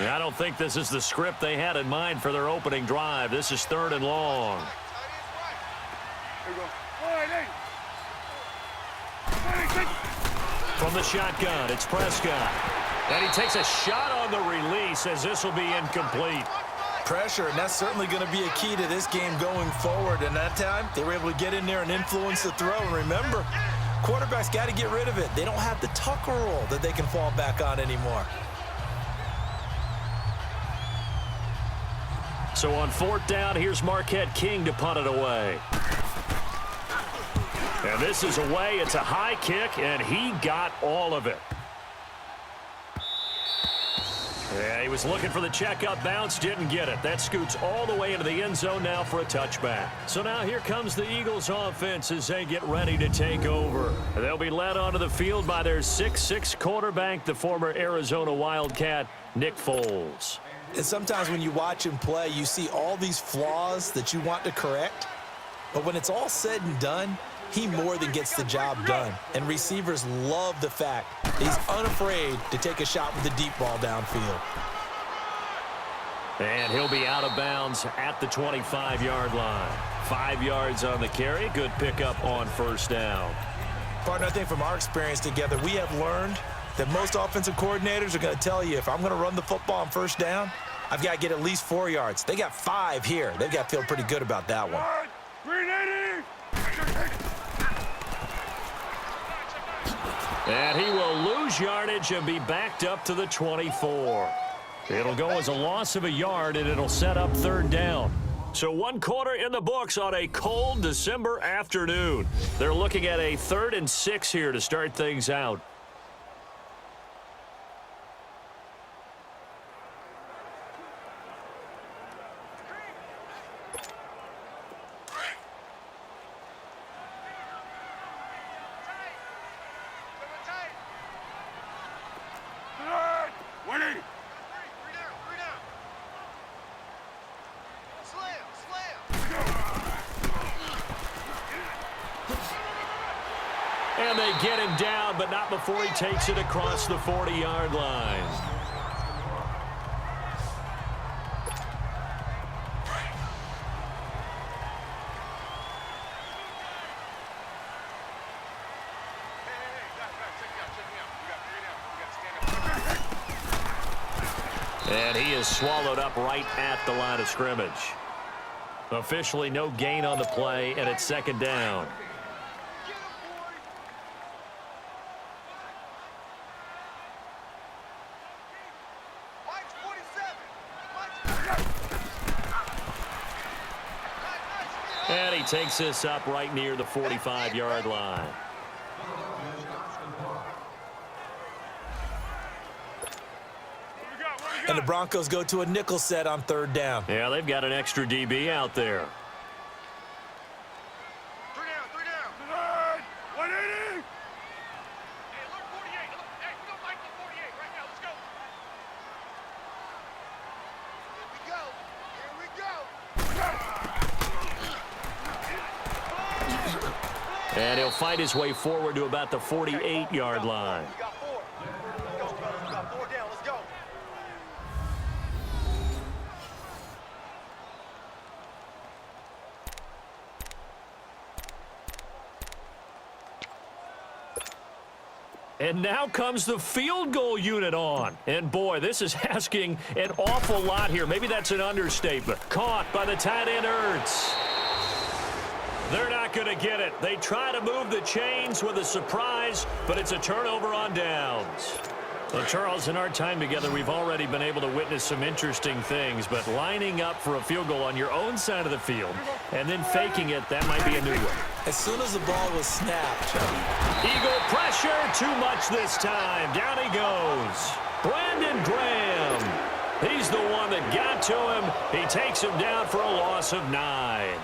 I don't think this is the script they had in mind for their opening drive. This is 3rd and long. From the shotgun, it's Prescott. And he takes a shot on the release as this will be incomplete. Pressure, and that's certainly going to be a key to this game going forward. And that time, they were able to get in there and influence the throw. And remember, quarterbacks got to get rid of it. They don't have the Tucker roll that they can fall back on anymore. So on 4th down, here's Marquette King to punt it away. And this is away. It's a high kick, and he got all of it. Yeah, he was looking for the checkup bounce, didn't get it. That scoots all the way into the end zone now for a touchback. So now here comes the Eagles offense as they get ready to take over. They'll be led onto the field by their 6'6" quarterback, the former Arizona Wildcat, Nick Foles. And sometimes when you watch him play, you see all these flaws that you want to correct. But when it's all said and done, he more than gets the job done. And receivers love the fact he's unafraid to take a shot with the deep ball downfield. And he'll be out of bounds at the 25-yard line. 5 yards on the carry. Good pickup on 1st down. Partner, I think from our experience together, we have learned that most offensive coordinators are going to tell you, if I'm going to run the football on 1st down, I've got to get at least 4 yards. They got 5 here. They've got to feel pretty good about that one. And he will lose yardage and be backed up to the 24. It'll go as a loss of a yard, and it'll set up 3rd down. So 1 quarter in the books on a cold December afternoon. They're looking at a 3rd and 6 here to start things out. And they get him down, but not before he takes it across the 40-yard line. And he is swallowed up right at the line of scrimmage. Officially no gain on the play, and it's 2nd down. And he takes this up right near the 45-yard line. And the Broncos go to a nickel set on 3rd down. Yeah, they've got an extra DB out there. 3 down. 180. Hey, look, 48. Hey, we don't like the 48 right now. Let's go. Here we go. And he'll fight his way forward to about the 48-yard line. We got 4. We got 4 down. Let's go. And now comes the field goal unit on. And, boy, this is asking an awful lot here. Maybe that's an understatement. Caught by the tight end, Ertz. They're not going to get it. They try to move the chains with a surprise, but it's a turnover on downs. Well, Charles, in our time together, we've already been able to witness some interesting things, but lining up for a field goal on your own side of the field and then faking it, that might be a new one. As soon as the ball was snapped. Eagle pressure, too much this time. Down he goes. Brandon Graham. He's the one that got to him. He takes him down for a loss of 9.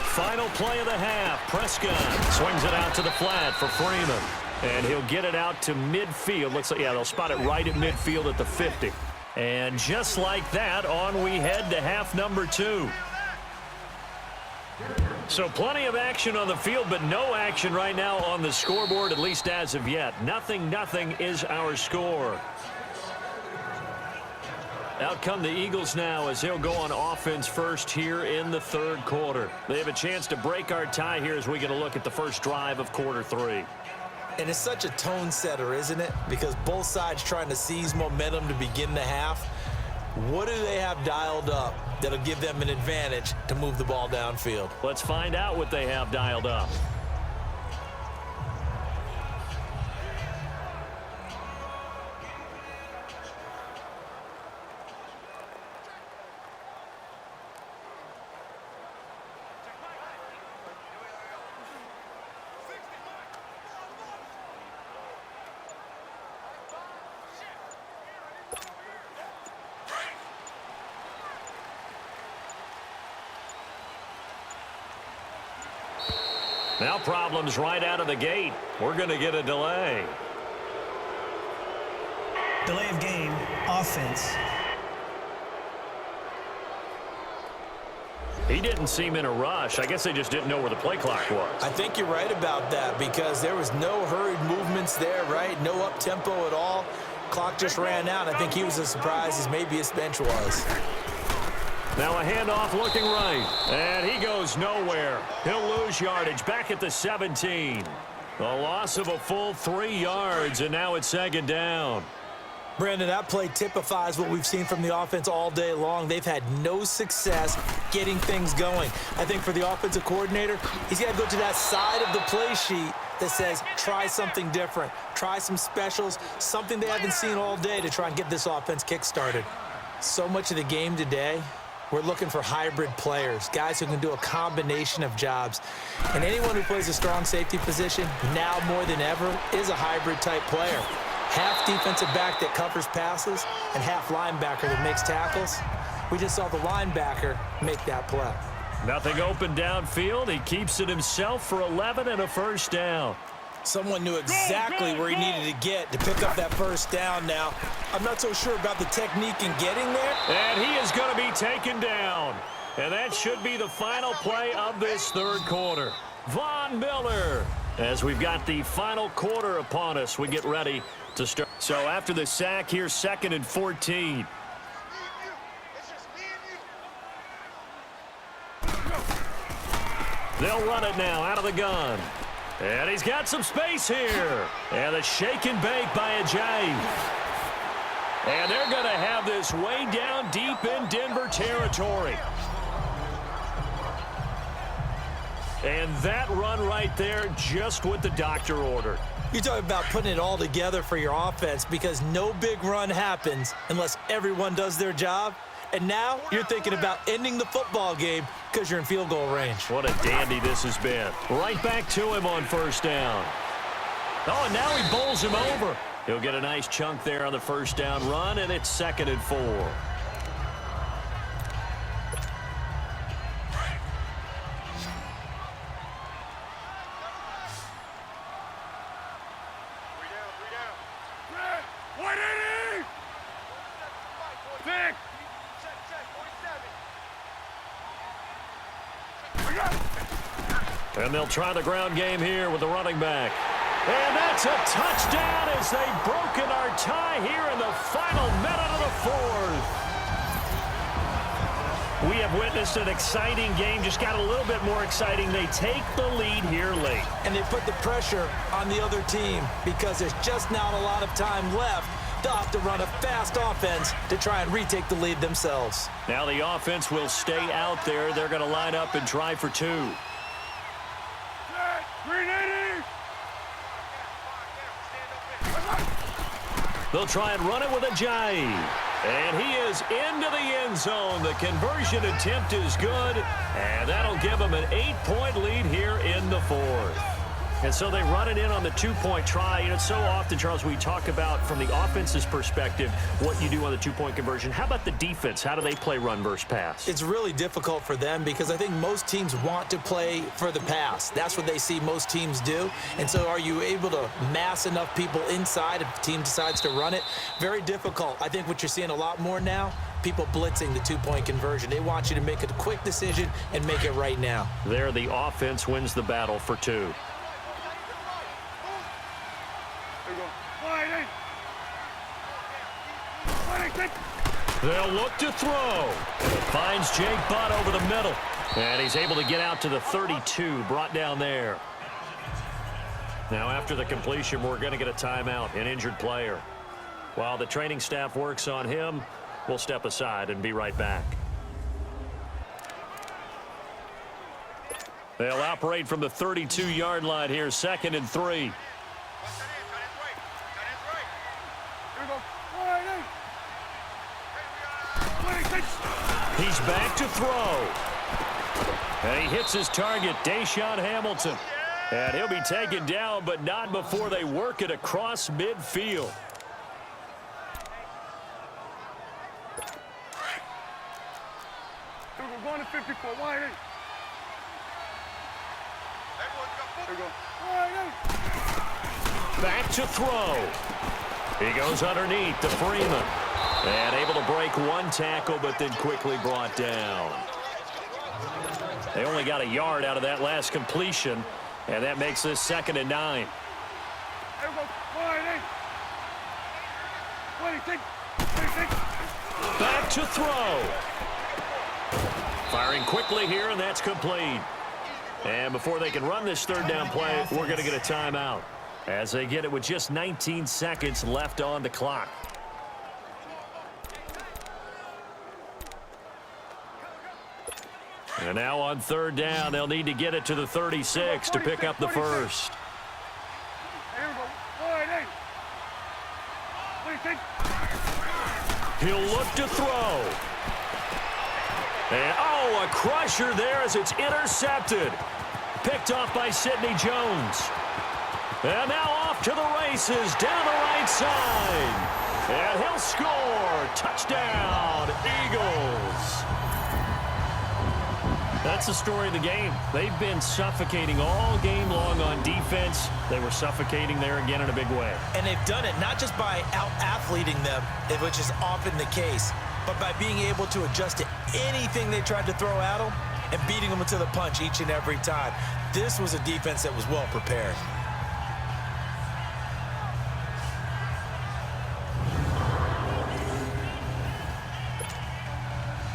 Final play of the half. Prescott swings it out to the flat for Freeman. And he'll get it out to midfield. Looks like, yeah, they'll spot it right at midfield at the 50. And just like that, on we head to half number 2. So plenty of action on the field, but no action right now on the scoreboard, at least as of yet. 0-0 is our score. Out come the Eagles now as they'll go on offense first here in the third quarter. They have a chance to break our tie here as we get a look at the first drive of quarter 3. And it's such a tone setter, isn't it? Because both sides trying to seize momentum to begin the half. What do they have dialed up that'll give them an advantage to move the ball downfield? Let's find out what they have dialed up. Now problems right out of the gate. We're going to get a delay. Delay of game, offense. He didn't seem in a rush. I guess they just didn't know where the play clock was. I think you're right about that because there was no hurried movements there, right? No up-tempo at all. Clock just ran out. I think he was as surprised as maybe his bench was. Now a handoff looking right. And he goes nowhere. He'll lose yardage back at the 17. A loss of a full 3 yards, and now it's second down. Brandon, that play typifies what we've seen from the offense all day long. They've had no success getting things going. I think for the offensive coordinator, he's got to go to that side of the play sheet that says try something different, try some specials, something they haven't seen all day to try and get this offense kick-started. So much of the game today, we're looking for hybrid players, guys who can do a combination of jobs. And anyone who plays a strong safety position, now more than ever, is a hybrid-type player. Half defensive back that covers passes and half linebacker that makes tackles. We just saw the linebacker make that play. Nothing open downfield. He keeps it himself for 11 and a first down. Someone knew exactly where he needed to get to pick up that first down now. I'm not so sure about the technique in getting there. And he is going to be taken down. And that should be the final play of this third quarter. Von Miller. As we've got the final quarter upon us, we get ready to start. So after the sack, here's 2nd and 14. They'll run it now out of the gun. And he's got some space here. And a shake and bake by Ajayi. And they're going to have this way down deep in Denver territory. And that run right there, just what the doctor ordered. You talk about putting it all together for your offense because no big run happens unless everyone does their job. And now you're thinking about ending the football game because you're in field goal range. What a dandy this has been. Right back to him on first down. Oh, and now he bowls him over. He'll get a nice chunk there on the first down run, and it's 2nd and 4. And they'll try the ground game here with the running back. And that's a touchdown as they've broken our tie here in the final minute of the fourth. We have witnessed an exciting game, just got a little bit more exciting. They take the lead here late. And they put the pressure on the other team because there's just not a lot of time left. They'll have to run a fast offense to try and retake the lead themselves. Now the offense will stay out there. They're going to line up and try for 2. They'll try and run it with Ajayi. And he is into the end zone. The conversion attempt is good. And that'll give him an 8-point lead here in the fourth. And so they run it in on the two-point try. And it's so often, Charles, we talk about from the offense's perspective what you do on the two-point conversion. How about the defense? How do they play run versus pass? It's really difficult for them because I think most teams want to play for the pass. That's what they see most teams do. And so are you able to mass enough people inside if the team decides to run it? Very difficult. I think what you're seeing a lot more now, people blitzing the two-point conversion. They want you to make a quick decision and make it right now. There, the offense wins the battle for two. They'll look to throw. Finds Jake Butt over the middle. And he's able to get out to the 32, brought down there. Now after the completion, we're going to get a timeout, an injured player. While the training staff works on him, we'll step aside and be right back. They'll operate from the 32-yard line here, 2nd and 3. He's back to throw. And he hits his target, Deshaun Hamilton. And he'll be taken down, but not before they work it across midfield. Going to 54, wide eight. Back to throw. He goes underneath to Freeman. And able to break one tackle, but then quickly brought down. They only got a yard out of that last completion, and that makes this 2nd and 9. Back to throw. Firing quickly here, and that's complete. And before they can run this 3rd down play, we're going to get a timeout as they get it with just 19 seconds left on the clock. And now on 3rd down, they'll need to get it to the 36 to pick up the first. He'll look to throw. And, oh, a crusher there as it's intercepted. Picked off by Sidney Jones. And now off to the races down the right side. And he'll score. Touchdown, Eagles. That's the story of the game. They've been suffocating all game long on defense. They were suffocating there again in a big way. And they've done it not just by out-athleting them, which is often the case, but by being able to adjust to anything they tried to throw at them and beating them to the punch each and every time. This was a defense that was well prepared.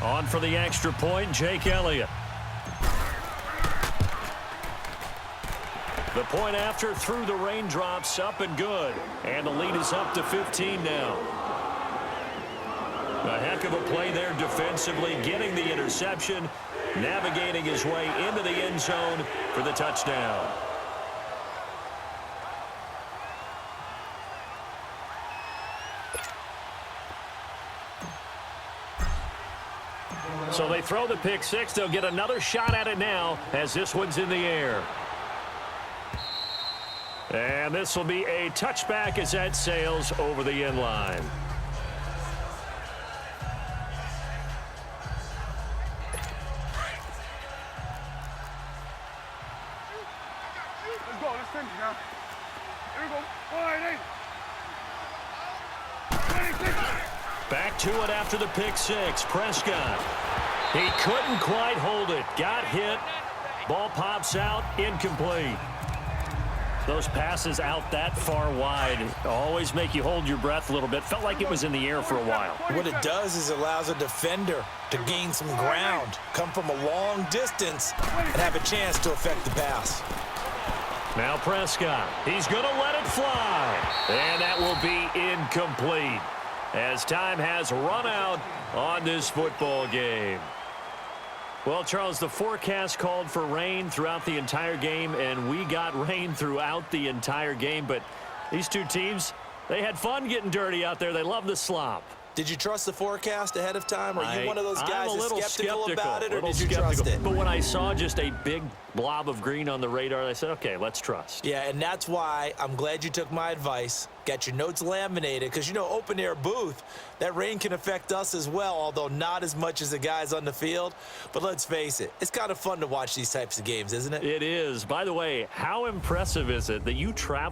On for the extra point, Jake Elliott. The point after through the raindrops, up and good. And the lead is up to 15 now. A heck of a play there defensively, getting the interception, navigating his way into the end zone for the touchdown. So they throw the pick six. They'll get another shot at it now as this one's in the air. And this will be a touchback as that sails over the end line. Let's go, let's finish now. Here we go. Back to it after the pick six. Prescott. He couldn't quite hold it. Got hit. Ball pops out. Incomplete. Those passes out that far wide always make you hold your breath a little bit. Felt like it was in the air for a while. What it does is it allows a defender to gain some ground, come from a long distance, and have a chance to affect the pass. Now Prescott. He's going to let it fly. And that will be incomplete as time has run out on this football game. Well, Charles, the forecast called for rain throughout the entire game, and we got rain throughout the entire game. But these two teams, they had fun getting dirty out there. They love the slop. Did you trust the forecast ahead of time? Are you one of those guys I'm a that's little skeptical about it, or little did you trust it? But when I saw just a big blob of green on the radar, I said, okay, let's trust. Yeah, and that's why I'm glad you took my advice. Got your notes laminated because, you know, open-air booth, that rain can affect us as well, although not as much as the guys on the field. But let's face it, it's kind of fun to watch these types of games, isn't it? It is. By the way, how impressive is it that you travel